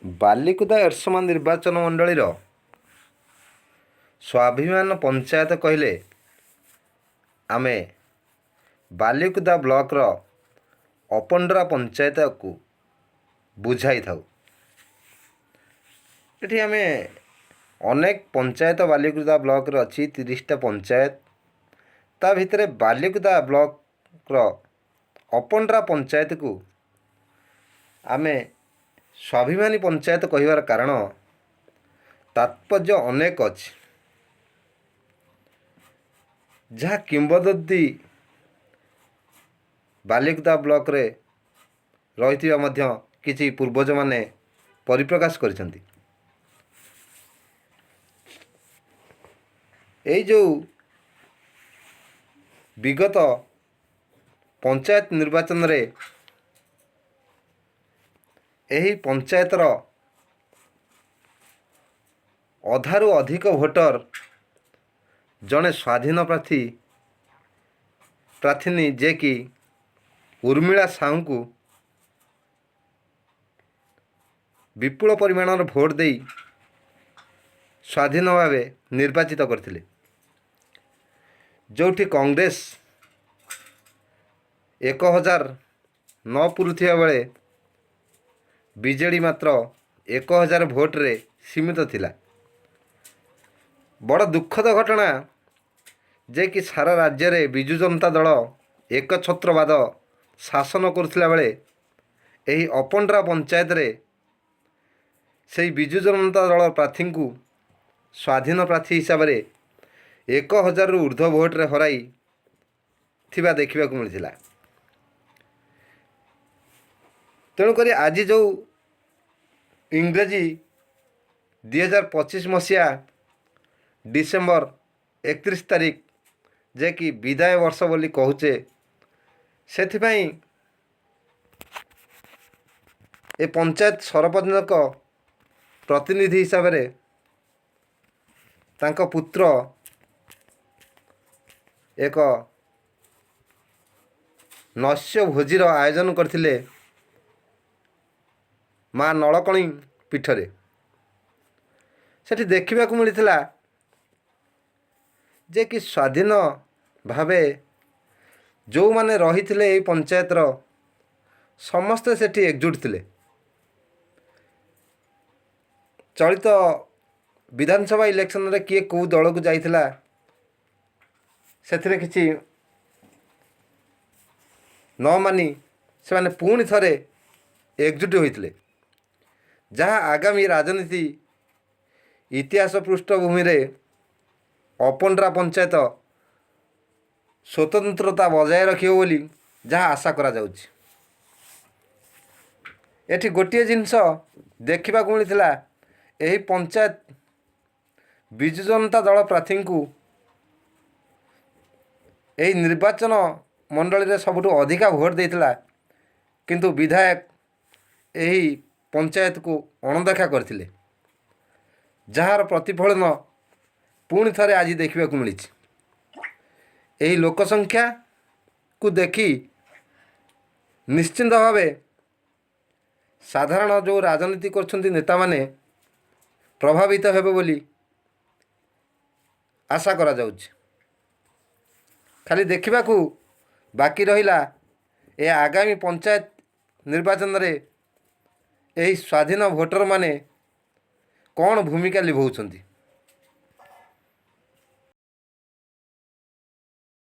ବାଲିକୁଦା ଏରସମା ନିର୍ବାଚନ ମଣ୍ଡଳୀର ସ୍ୱାଭିମାନ ପଞ୍ଚାୟତ କହିଲେ ଆମେ ବାଲିକୁଦା ବ୍ଲକର ଅପଣ୍ଡରା ପଞ୍ଚାୟତକୁ ବୁଝାଇଥାଉ। ଏଠି ଆମେ ଅନେକ ପଞ୍ଚାୟତ ବାଲିକୁଦା ବ୍ଲକରେ ଅଛି 30ଟା ପଞ୍ଚାୟତ। ତା ଭିତରେ ବାଲିକୁଦା ବ୍ଲକର ଅପଣ୍ଡରା ପଞ୍ଚାୟତକୁ ଆମେ ସ୍ୱାଭିମାନୀ ପଞ୍ଚାୟତ କହିବାର କାରଣ ତାତ୍ପର୍ଯ୍ୟ ଅନେକ ଅଛି, ଯାହା କିମ୍ବଦନ୍ତୀ ବାଲିକୁଦା ବ୍ଲକରେ ରହିଥିବା ମଧ୍ୟ କିଛି ପୂର୍ବଜମାନେ ପରିପ୍ରକାଶ କରିଛନ୍ତି। ଏଇ ଯେଉଁ ବିଗତ ପଞ୍ଚାୟତ ନିର୍ବାଚନରେ ଏହି ପଞ୍ଚାୟତର ଅଧାରୁ ଅଧିକ ଭୋଟର ଜଣେ ସ୍ୱାଧୀନ ପ୍ରାର୍ଥିନୀ ଯିଏକି ଉର୍ମିଳା ସାହୁଙ୍କୁ ବିପୁଳ ପରିମାଣର ଭୋଟ ଦେଇ ସ୍ୱାଧୀନ ଭାବେ ନିର୍ବାଚିତ କରିଥିଲେ। ଯେଉଁଠି କଂଗ୍ରେସ 1000 ନ ପୁରୁଥିବା ବେଳେ ବିଜେଡ଼ି ମାତ୍ର 1000 ଭୋଟରେ ସୀମିତ ଥିଲା। ବଡ଼ ଦୁଃଖଦ ଘଟଣା ଯେ କି ସାରା ରାଜ୍ୟରେ ବିଜୁ ଜନତା ଦଳ ଏକଛତ୍ରବାଦ ଶାସନ କରୁଥିଲା ବେଳେ ଏହି ଅପଣ୍ଡରା ପଞ୍ଚାୟତରେ ସେହି ବିଜୁ ଜନତା ଦଳ ପ୍ରାର୍ଥୀଙ୍କୁ ସ୍ୱାଧୀନ ପ୍ରାର୍ଥୀ ହିସାବରେ 1000ରୁ ଉର୍ଦ୍ଧ୍ୱ ଭୋଟରେ ହରାଇ ଥିବା ଦେଖିବାକୁ ମିଳିଥିଲା। ତେଣୁକରି ଆଜି ଯେଉଁ ଇଂରେଜୀ 2025 ମସିହା ଡିସେମ୍ବର 31 ତାରିଖ ଯେ କି ବିଦାୟ ବର୍ଷ ବୋଲି କହୁଛେ, ସେଥିପାଇଁ ଏ ପଞ୍ଚାୟତ ସରପଞ୍ଚଙ୍କ ପ୍ରତିନିଧି ହିସାବରେ ତାଙ୍କ ପୁତ୍ର ଏକ ନସ୍ୟ ଭୋଜିର ଆୟୋଜନ କରିଥିଲେ ମା ନଳକଣି ପୀଠରେ। ସେଠି ଦେଖିବାକୁ ମିଳିଥିଲା ଯେ କି ସ୍ୱାଧୀନ ଭାବେ ଯେଉଁମାନେ ରହିଥିଲେ ଏହି ପଞ୍ଚାୟତର ସମସ୍ତେ ସେଠି ଏକଜୁଟ ଥିଲେ। ଚଳିତ ବିଧାନସଭା ଇଲେକ୍ସନରେ କିଏ କେଉଁ ଦଳକୁ ଯାଇଥିଲା ସେଥିରେ କିଛି ନ ମାନି ସେମାନେ ପୁଣି ଥରେ ଏକଜୁଟ ହୋଇଥିଲେ, ଯାହା ଆଗାମୀ ରାଜନୀତି ଇତିହାସ ପୃଷ୍ଠଭୂମିରେ ଅପଣ୍ଡରା ପଞ୍ଚାୟତ ସ୍ୱତନ୍ତ୍ରତା ବଜାୟ ରଖିବ ବୋଲି ଯାହା ଆଶା କରାଯାଉଛି। ଏଠି ଗୋଟିଏ ଜିନିଷ ଦେଖିବାକୁ ମିଳିଥିଲା, ଏହି ପଞ୍ଚାୟତ ବିଜୁ ଜନତା ଦଳ ପ୍ରାର୍ଥୀଙ୍କୁ ଏହି ନିର୍ବାଚନ ମଣ୍ଡଳୀରେ ସବୁଠୁ ଅଧିକା ଭୋଟ ଦେଇଥିଲା, କିନ୍ତୁ ବିଧାୟକ ଏହି ପଞ୍ଚାୟତକୁ ଅଣଦେଖା କରିଥିଲେ, ଯାହାର ପ୍ରତିଫଳନ ପୁଣି ଥରେ ଆଜି ଦେଖିବାକୁ ମିଳିଛି। ଏହି ଲୋକ ସଂଖ୍ୟାକୁ ଦେଖି ନିଶ୍ଚିନ୍ତ ଭାବେ ସାଧାରଣ ଯେଉଁ ରାଜନୀତି କରୁଛନ୍ତି ନେତାମାନେ ପ୍ରଭାବିତ ହେବେ ବୋଲି ଆଶା କରାଯାଉଛି। ଖାଲି ଦେଖିବାକୁ ବାକି ରହିଲା ଏ ଆଗାମୀ ପଞ୍ଚାୟତ ନିର୍ବାଚନରେ ଏହି ସ୍ୱାଧୀନ ଭୋଟରମାନେ କ'ଣ ଭୂମିକା ଲିଭଉଛନ୍ତି।